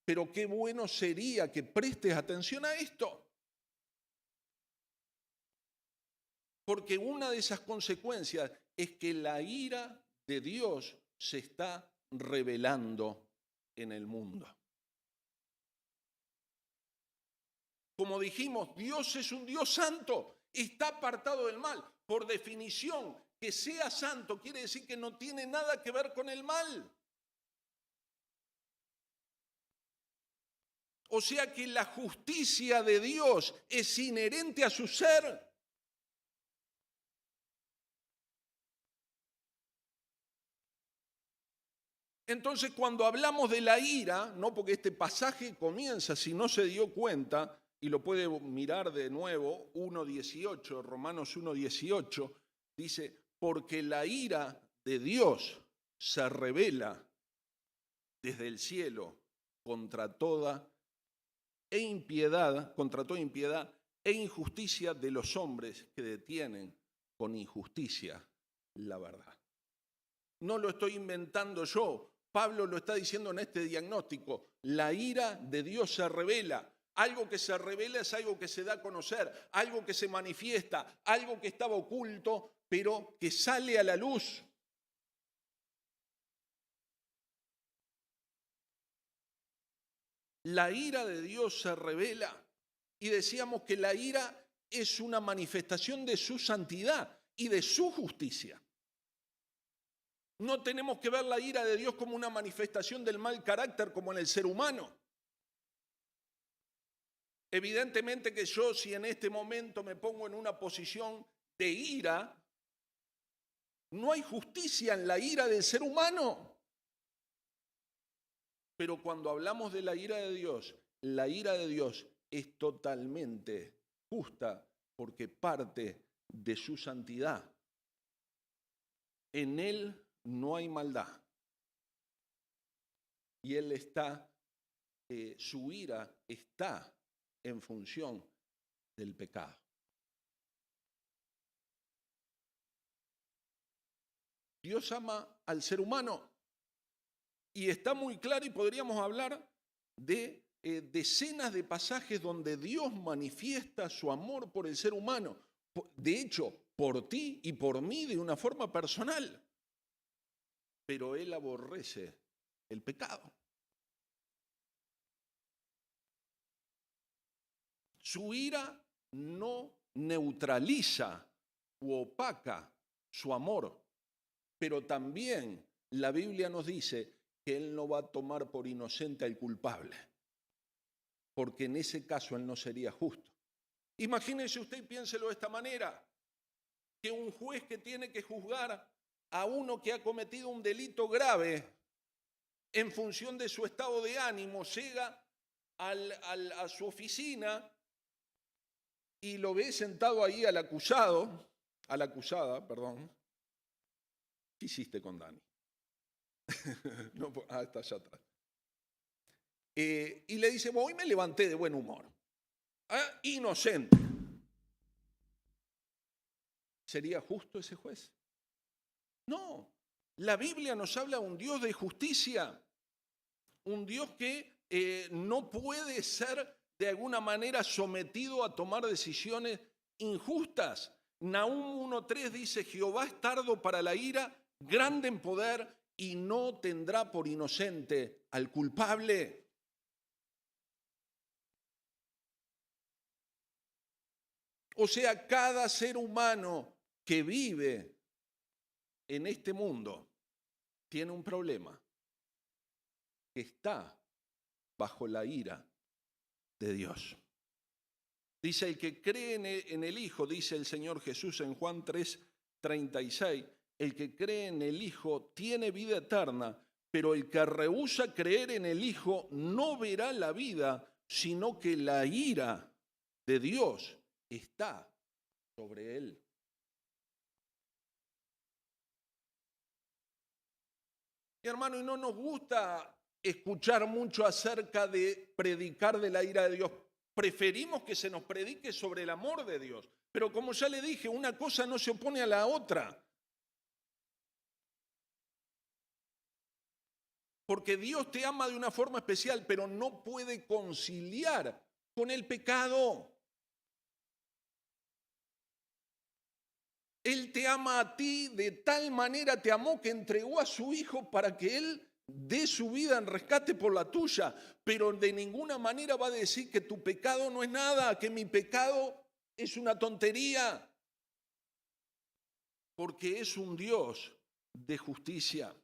Pero qué bueno sería que prestes atención a esto. Porque una de esas consecuencias es que la ira de Dios se está revelando en el mundo. Como dijimos, Dios es un Dios santo, está apartado del mal. Por definición, que sea santo quiere decir que no tiene nada que ver con el mal. O sea que la justicia de Dios es inherente a su ser. Entonces, cuando hablamos de la ira, no porque este pasaje comienza, si no se dio cuenta, y lo puede mirar de nuevo, 1:18, Romanos 1:18, dice, porque la ira de Dios se revela desde el cielo contra toda impiedad e injusticia de los hombres que detienen con injusticia la verdad. No lo estoy inventando yo. Pablo lo está diciendo en este diagnóstico. La ira de Dios se revela. Algo que se revela es algo que se da a conocer, algo que se manifiesta, algo que estaba oculto, pero que sale a la luz. La ira de Dios se revela. Y decíamos que la ira es una manifestación de su santidad y de su justicia. No tenemos que ver la ira de Dios como una manifestación del mal carácter como en el ser humano. Evidentemente que yo, si en este momento me pongo en una posición de ira, no hay justicia en la ira del ser humano. Pero cuando hablamos de la ira de Dios es totalmente justa porque parte de su santidad. En Él no hay maldad. Y Él está, su ira está en función del pecado. Dios ama al ser humano y está muy claro y podríamos hablar de decenas de pasajes donde Dios manifiesta su amor por el ser humano. De hecho, por ti y por mí de una forma personal. Pero Él aborrece el pecado. Su ira no neutraliza u opaca su amor, pero también la Biblia nos dice que Él no va a tomar por inocente al culpable, porque en ese caso Él no sería justo. Imagínese usted y piénselo de esta manera, que un juez que tiene que juzgar a uno que ha cometido un delito grave en función de su estado de ánimo, llega a su oficina y lo ve sentado ahí a la acusada, perdón. ¿Qué hiciste con Dani? No, está allá atrás. Y le dice, hoy me levanté de buen humor. Inocente. ¿Sería justo ese juez? No. La Biblia nos habla de un Dios de justicia, un Dios que no puede ser de alguna manera sometido a tomar decisiones injustas. Nahum 1:3 dice, Jehová es tardo para la ira, grande en poder y no tendrá por inocente al culpable. O sea, cada ser humano que vive en este mundo tiene un problema, que está bajo la ira de Dios. Dice, el que cree en el Hijo, dice el Señor Jesús en Juan 3:36, el que cree en el Hijo tiene vida eterna, pero el que rehúsa creer en el Hijo no verá la vida, sino que la ira de Dios está sobre él. Mi hermano, y no nos gusta escuchar mucho acerca de predicar de la ira de Dios. Preferimos que se nos predique sobre el amor de Dios. Pero como ya le dije, una cosa no se opone a la otra. Porque Dios te ama de una forma especial, pero no puede conciliar con el pecado. Él te ama a ti, de tal manera te amó que entregó a su Hijo para que Él dé su vida en rescate por la tuya, pero de ninguna manera va a decir que tu pecado no es nada, que mi pecado es una tontería, porque es un Dios de justicia.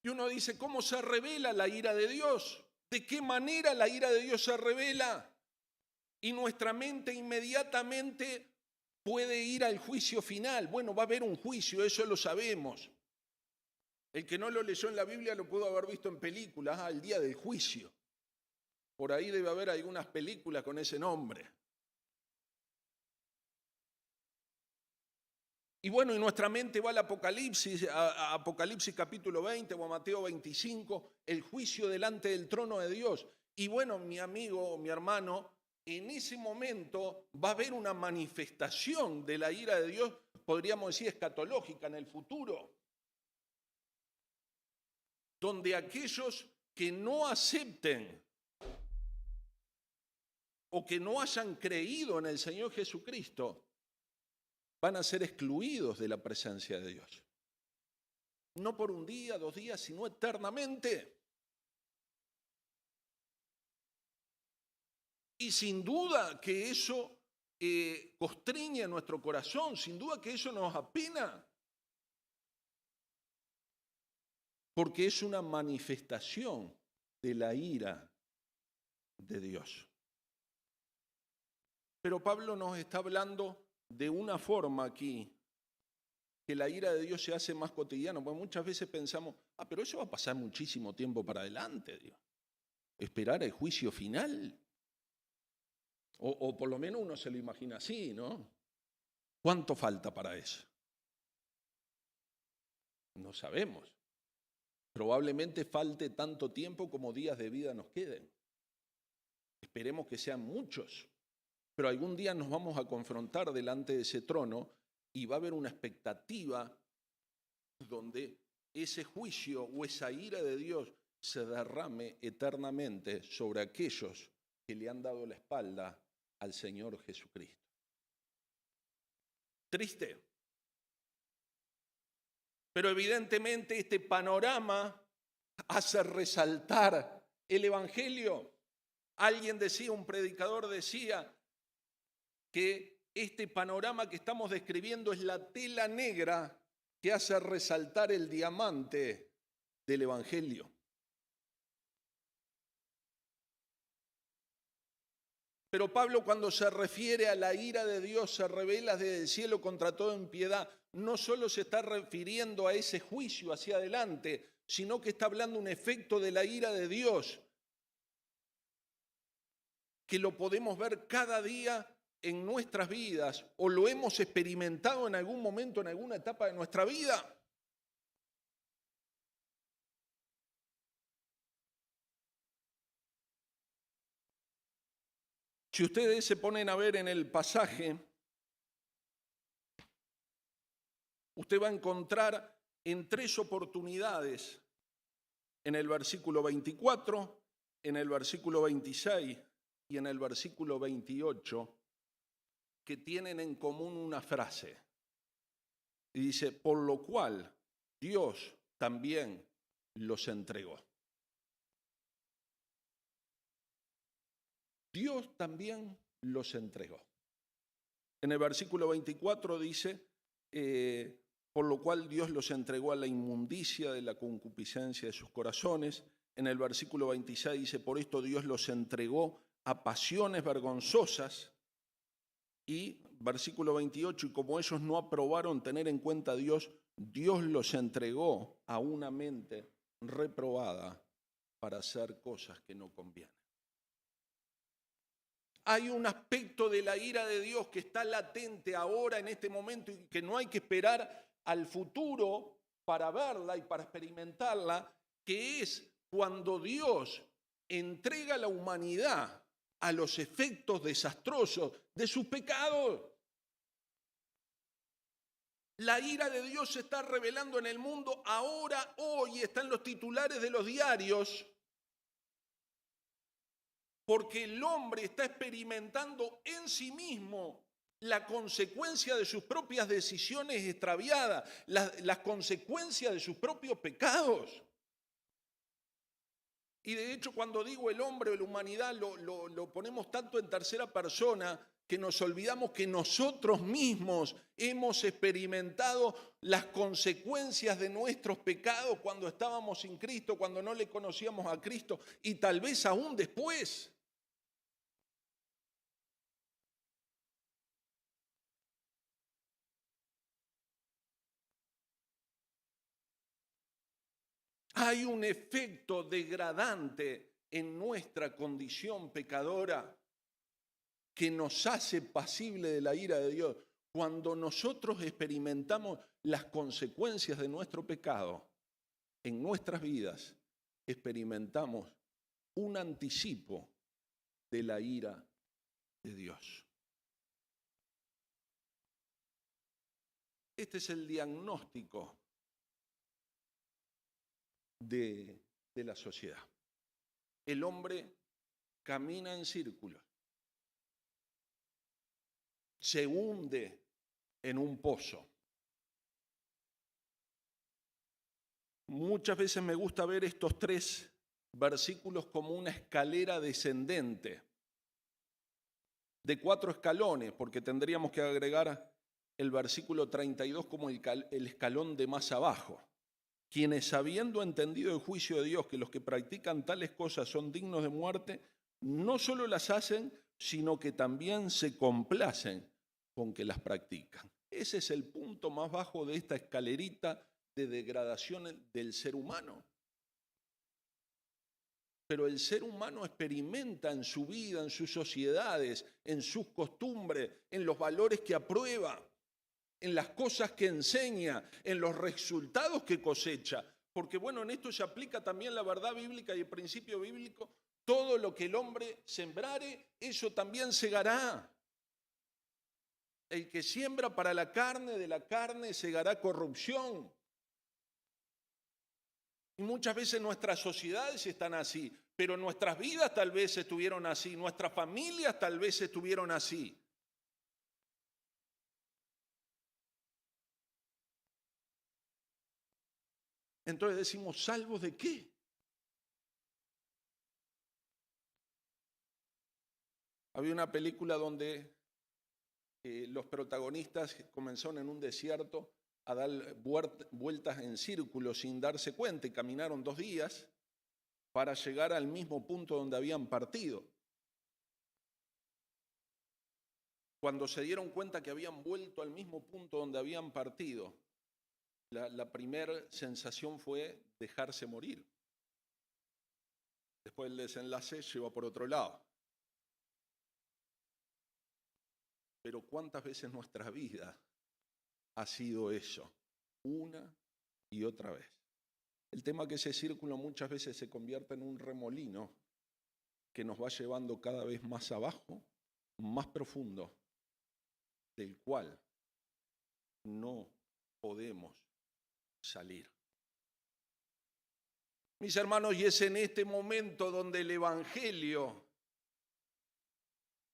Y uno dice, ¿cómo se revela la ira de Dios? ¿De qué manera la ira de Dios se revela? Y nuestra mente inmediatamente puede ir al juicio final. Bueno, va a haber un juicio, eso lo sabemos. El que no lo leyó en la Biblia lo pudo haber visto en películas, el día del juicio. Por ahí debe haber algunas películas con ese nombre. Y bueno, y nuestra mente va al Apocalipsis, a Apocalipsis capítulo 20 o a Mateo 25, el juicio delante del trono de Dios. Y bueno, mi amigo, mi hermano, en ese momento va a haber una manifestación de la ira de Dios, podríamos decir escatológica en el futuro, donde aquellos que no acepten o que no hayan creído en el Señor Jesucristo van a ser excluidos de la presencia de Dios. No por un día, 2 días, sino eternamente. Y sin duda que eso constriñe nuestro corazón, sin duda que eso nos apena, porque es una manifestación de la ira de Dios. Pero Pablo nos está hablando de una forma aquí, que la ira de Dios se hace más cotidiana, porque muchas veces pensamos, pero eso va a pasar muchísimo tiempo para adelante, Dios. Esperar el juicio final. O por lo menos uno se lo imagina así, ¿no? ¿Cuánto falta para eso? No sabemos. Probablemente falte tanto tiempo como días de vida nos queden. Esperemos que sean muchos. Pero algún día nos vamos a confrontar delante de ese trono y va a haber una expectativa donde ese juicio o esa ira de Dios se derrame eternamente sobre aquellos que le han dado la espalda al Señor Jesucristo. Triste. Pero evidentemente este panorama hace resaltar el Evangelio. Alguien decía, un predicador decía, que este panorama que estamos describiendo es la tela negra que hace resaltar el diamante del Evangelio. Pero Pablo, cuando se refiere a la ira de Dios se revela desde el cielo contra toda impiedad, no solo se está refiriendo a ese juicio hacia adelante, sino que está hablando un efecto de la ira de Dios, que lo podemos ver cada día en nuestras vidas o lo hemos experimentado en algún momento, en alguna etapa de nuestra vida. Si ustedes se ponen a ver en el pasaje, usted va a encontrar en 3 oportunidades, en el versículo 24, en el versículo 26 y en el versículo 28, que tienen en común una frase. Y dice, por lo cual Dios también los entregó. Dios también los entregó. En el versículo 24 dice, por lo cual Dios los entregó a la inmundicia de la concupiscencia de sus corazones en el versículo 26 dice, por esto Dios los entregó a pasiones vergonzosas. Y versículo 28, y como ellos no aprobaron tener en cuenta a Dios, Dios los entregó a una mente reprobada para hacer cosas que no convienen. Hay un aspecto de la ira de Dios que está latente ahora en este momento y que no hay que esperar al futuro para verla y para experimentarla, que es cuando Dios entrega a la humanidad a los efectos desastrosos de sus pecados. La ira de Dios se está revelando en el mundo ahora, hoy, está en los titulares de los diarios, porque el hombre está experimentando en sí mismo la consecuencia de sus propias decisiones extraviadas, las consecuencias de sus propios pecados. Y de hecho, cuando digo el hombre o la humanidad, lo ponemos tanto en tercera persona que nos olvidamos que nosotros mismos hemos experimentado las consecuencias de nuestros pecados cuando estábamos sin Cristo, cuando no le conocíamos a Cristo y tal vez aún después. Hay un efecto degradante en nuestra condición pecadora que nos hace pasible de la ira de Dios. Cuando nosotros experimentamos las consecuencias de nuestro pecado en nuestras vidas, experimentamos un anticipo de la ira de Dios. Este es el diagnóstico de la sociedad. El hombre camina en círculos, se hunde en un pozo. Muchas veces me gusta ver estos 3 versículos como una escalera descendente de 4 escalones, porque tendríamos que agregar el versículo 32 como el escalón de más abajo. Quienes, habiendo entendido el juicio de Dios, que los que practican tales cosas son dignos de muerte, no solo las hacen, sino que también se complacen con que las practican. Ese es el punto más bajo de esta escalerita de degradación del ser humano. Pero el ser humano experimenta en su vida, en sus sociedades, en sus costumbres, en los valores que aprueba, en las cosas que enseña, en los resultados que cosecha. Porque bueno, en esto se aplica también la verdad bíblica y el principio bíblico. Todo lo que el hombre sembrare, eso también segará. El que siembra para la carne, de la carne segará corrupción. Y muchas veces nuestras sociedades están así, pero nuestras vidas tal vez estuvieron así, nuestras familias tal vez estuvieron así. Entonces decimos, ¿salvos de qué? Había una película donde los protagonistas comenzaron en un desierto a dar vueltas en círculo sin darse cuenta y caminaron 2 días para llegar al mismo punto donde habían partido. Cuando se dieron cuenta que habían vuelto al mismo punto donde habían partido, la primera sensación fue dejarse morir. Después el desenlace lleva por otro lado. Pero ¿cuántas veces nuestra vida ha sido eso? Una y otra vez. El tema es que ese círculo muchas veces se convierte en un remolino que nos va llevando cada vez más abajo, más profundo, del cual no podemos salir. Mis hermanos, y es en este momento donde el Evangelio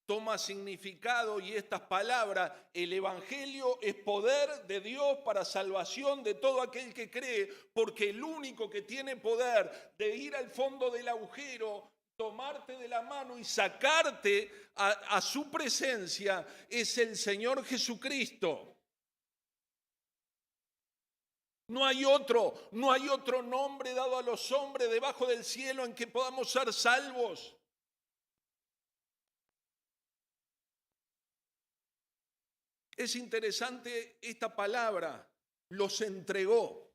toma significado y estas palabras, el Evangelio es poder de Dios para salvación de todo aquel que cree, porque el único que tiene poder de ir al fondo del agujero, tomarte de la mano y sacarte a su presencia es el Señor Jesucristo. No hay otro nombre dado a los hombres debajo del cielo en que podamos ser salvos. Es interesante esta palabra, los entregó.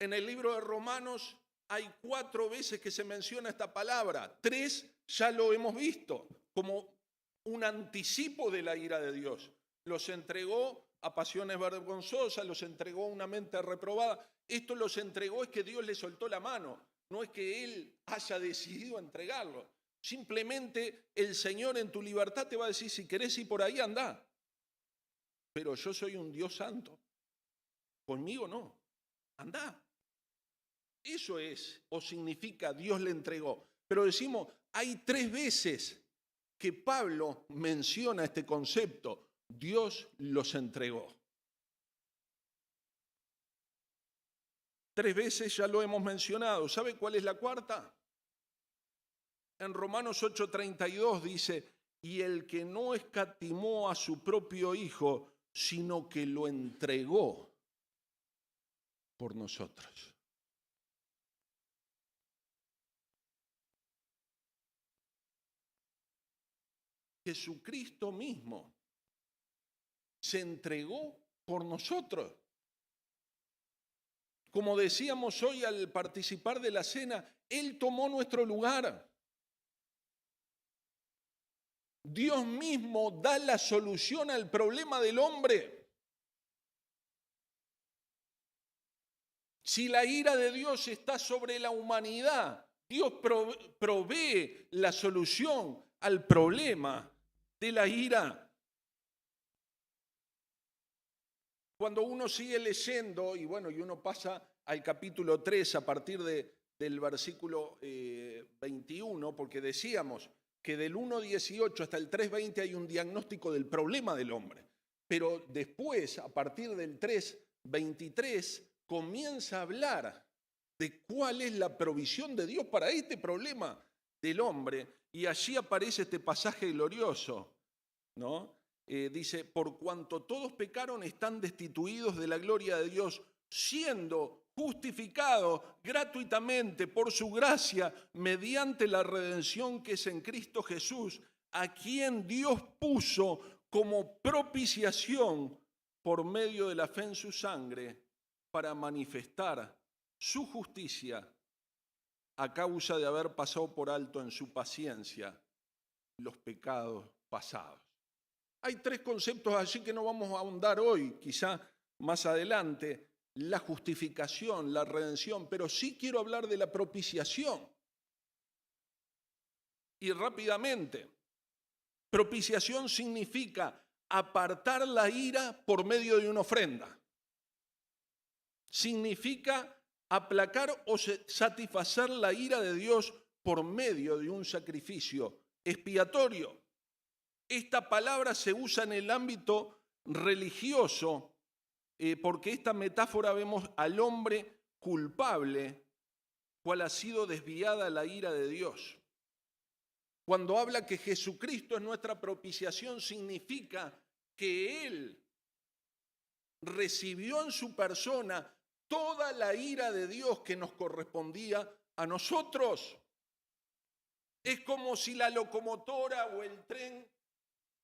En el libro de Romanos hay 4 veces que se menciona esta palabra. 3 ya lo hemos visto como un anticipo de la ira de Dios. Los entregó a pasiones vergonzosas, los entregó a una mente reprobada. Esto los entregó es que Dios le soltó la mano, no es que Él haya decidido entregarlo. Simplemente el Señor en tu libertad te va a decir, si querés ir por ahí, andá. Pero yo soy un Dios santo. Conmigo no. Andá. Eso es o significa Dios le entregó. Pero decimos, hay 3 veces que Pablo menciona este concepto. Dios los entregó. 3 veces ya lo hemos mencionado. ¿Sabe cuál es la cuarta? En Romanos 8:32 dice, y el que no escatimó a su propio Hijo, sino que lo entregó por nosotros. Jesucristo mismo se entregó por nosotros. Como decíamos hoy al participar de la cena, Él tomó nuestro lugar. Dios mismo da la solución al problema del hombre. Si la ira de Dios está sobre la humanidad, Dios provee la solución al problema de la ira. Cuando uno sigue leyendo, y uno pasa al capítulo 3 a partir del versículo 21, porque decíamos que del 1:18 hasta el 3:20 hay un diagnóstico del problema del hombre. Pero después, a partir del 3:23, comienza a hablar de cuál es la provisión de Dios para este problema del hombre. Y allí aparece este pasaje glorioso, ¿no? Dice, por cuanto todos pecaron, están destituidos de la gloria de Dios, siendo justificados gratuitamente por su gracia mediante la redención que es en Cristo Jesús, a quien Dios puso como propiciación por medio de la fe en su sangre para manifestar su justicia a causa de haber pasado por alto en su paciencia los pecados pasados. Hay 3 conceptos allí que no vamos a ahondar hoy, quizá más adelante, la justificación, la redención, pero sí quiero hablar de la propiciación. Y rápidamente, propiciación significa apartar la ira por medio de una ofrenda. Significa aplacar o satisfacer la ira de Dios por medio de un sacrificio expiatorio. Esta palabra se usa en el ámbito religioso porque esta metáfora vemos al hombre culpable, cual ha sido desviada la ira de Dios. Cuando habla que Jesucristo es nuestra propiciación, significa que Él recibió en su persona toda la ira de Dios que nos correspondía a nosotros. Es como si la locomotora o el tren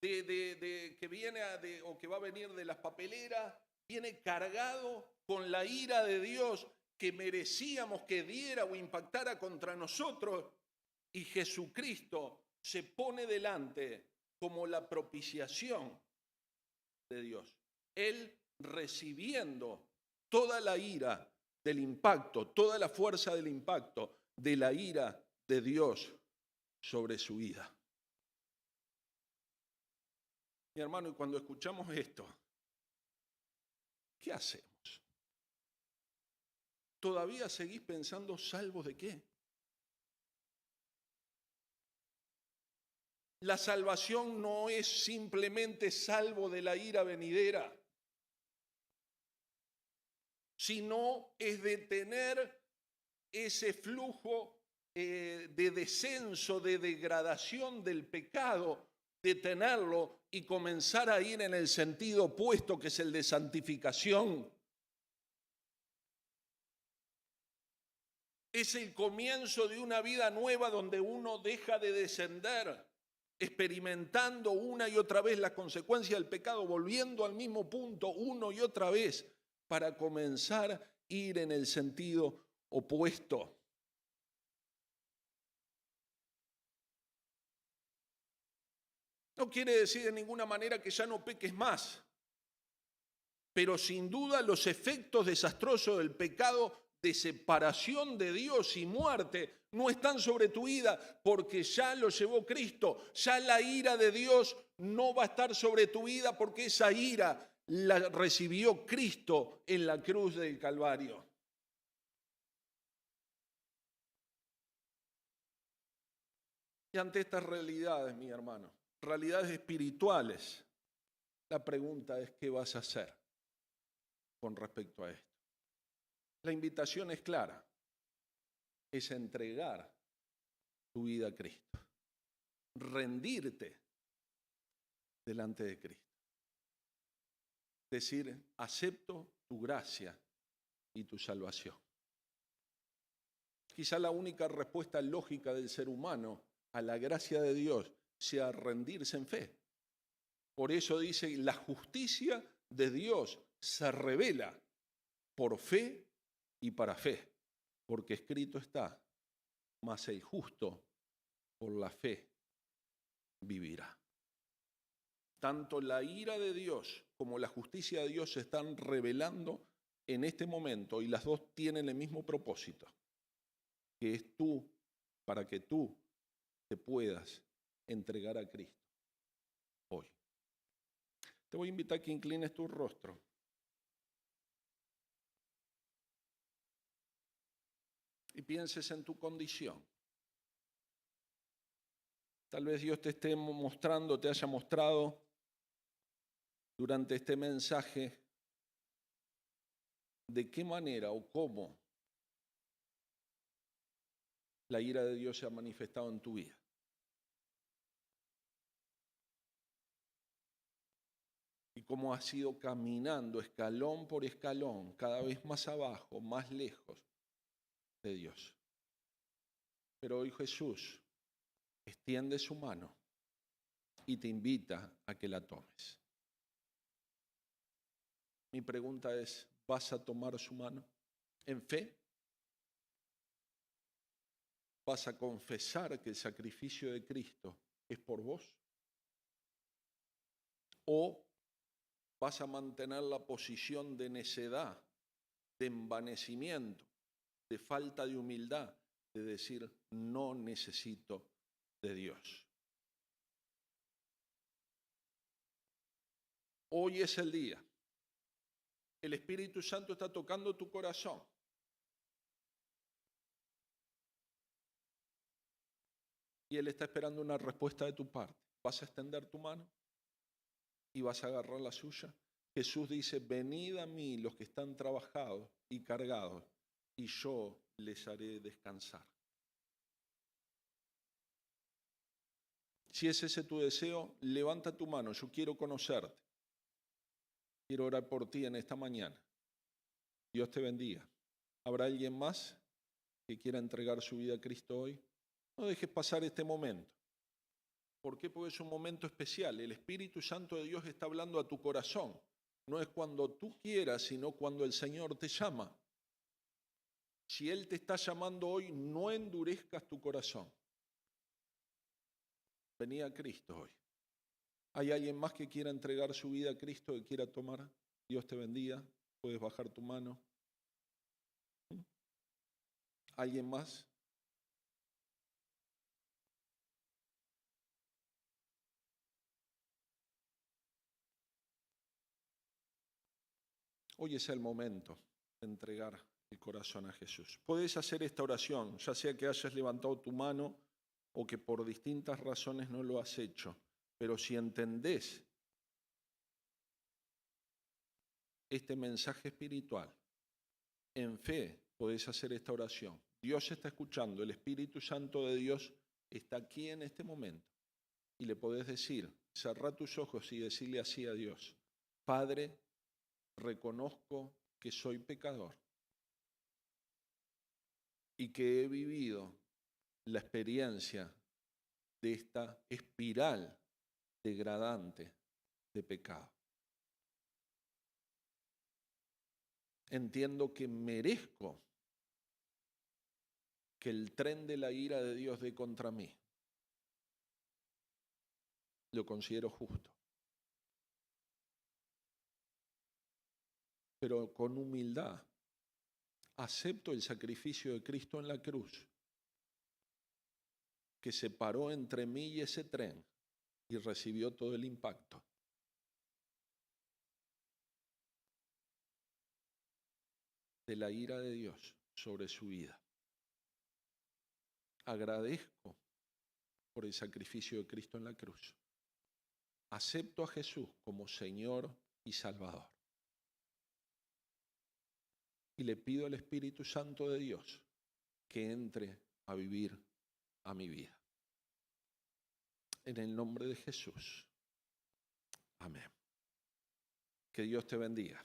que viene o que va a venir de las papeleras, viene cargado con la ira de Dios que merecíamos que diera o impactara contra nosotros, y Jesucristo se pone delante como la propiciación de Dios. Él recibiendo toda la ira del impacto, toda la fuerza del impacto de la ira de Dios sobre su vida. Mi hermano, y cuando escuchamos esto, ¿qué hacemos? ¿Todavía seguís pensando salvos de qué? La salvación no es simplemente salvo de la ira venidera, sino es detener ese flujo de descenso, de degradación del pecado detenerlo y comenzar a ir en el sentido opuesto, que es el de santificación. Es el comienzo de una vida nueva donde uno deja de descender, experimentando una y otra vez la consecuencia del pecado, volviendo al mismo punto una y otra vez para comenzar a ir en el sentido opuesto. No quiere decir de ninguna manera que ya no peques más, pero sin duda los efectos desastrosos del pecado de separación de Dios y muerte no están sobre tu vida porque ya lo llevó Cristo. Ya la ira de Dios no va a estar sobre tu vida porque esa ira la recibió Cristo en la cruz del Calvario. Y ante estas realidades, mi hermano, realidades espirituales, la pregunta es: ¿qué vas a hacer con respecto a esto? La invitación es clara, es entregar tu vida a Cristo, rendirte delante de Cristo, decir: acepto tu gracia y tu salvación. Quizá la única respuesta lógica del ser humano a la gracia de Dios sea rendirse en fe. Por eso dice: la justicia de Dios se revela por fe y para fe, porque escrito está: mas el justo por la fe vivirá. Tanto la ira de Dios como la justicia de Dios se están revelando en este momento, y las dos tienen el mismo propósito, que es para que tú te puedas entregar a Cristo hoy. Te voy a invitar a que inclines tu rostro y pienses en tu condición. Tal vez Dios te esté mostrando, te haya mostrado durante este mensaje de qué manera o cómo la ira de Dios se ha manifestado en tu vida. Y cómo has ido caminando escalón por escalón, cada vez más abajo, más lejos de Dios. Pero hoy Jesús extiende su mano y te invita a que la tomes. Mi pregunta es: ¿vas a tomar su mano en fe? ¿Vas a confesar que el sacrificio de Cristo es por vos? ¿O vas a mantener la posición de necedad, de envanecimiento, de falta de humildad, de decir: no necesito de Dios? Hoy es el día. El Espíritu Santo está tocando tu corazón. Y Él está esperando una respuesta de tu parte. ¿Vas a extender tu mano y vas a agarrar la suya? Jesús dice: venid a mí los que están trabajados y cargados, y yo les haré descansar. Si es ese tu deseo, levanta tu mano. Yo quiero conocerte. Quiero orar por ti en esta mañana. Dios te bendiga. ¿Habrá alguien más que quiera entregar su vida a Cristo hoy? No dejes pasar este momento. ¿Por qué? Porque es un momento especial. El Espíritu Santo de Dios está hablando a tu corazón. No es cuando tú quieras, sino cuando el Señor te llama. Si Él te está llamando hoy, no endurezcas tu corazón. Vení a Cristo hoy. ¿Hay alguien más que quiera entregar su vida a Cristo, que quiera tomar? Dios te bendiga. Puedes bajar tu mano. ¿Alguien más? Hoy es el momento de entregar el corazón a Jesús. Puedes hacer esta oración, ya sea que hayas levantado tu mano o que por distintas razones no lo has hecho. Pero si entendés este mensaje espiritual, en fe podés hacer esta oración. Dios está escuchando, el Espíritu Santo de Dios está aquí en este momento. Y le podés decir, cerrá tus ojos y decirle así a Dios: Padre, reconozco que soy pecador y que he vivido la experiencia de esta espiral degradante de pecado. Entiendo que merezco que el tren de la ira de Dios dé contra mí. Lo considero justo. Pero con humildad acepto el sacrificio de Cristo en la cruz, que se paró entre mí y ese tren y recibió todo el impacto. De la ira de Dios sobre su vida. Agradezco por el sacrificio de Cristo en la cruz. Acepto a Jesús como Señor y Salvador. Y le pido al Espíritu Santo de Dios que entre a vivir a mi vida. En el nombre de Jesús. Amén. Que Dios te bendiga.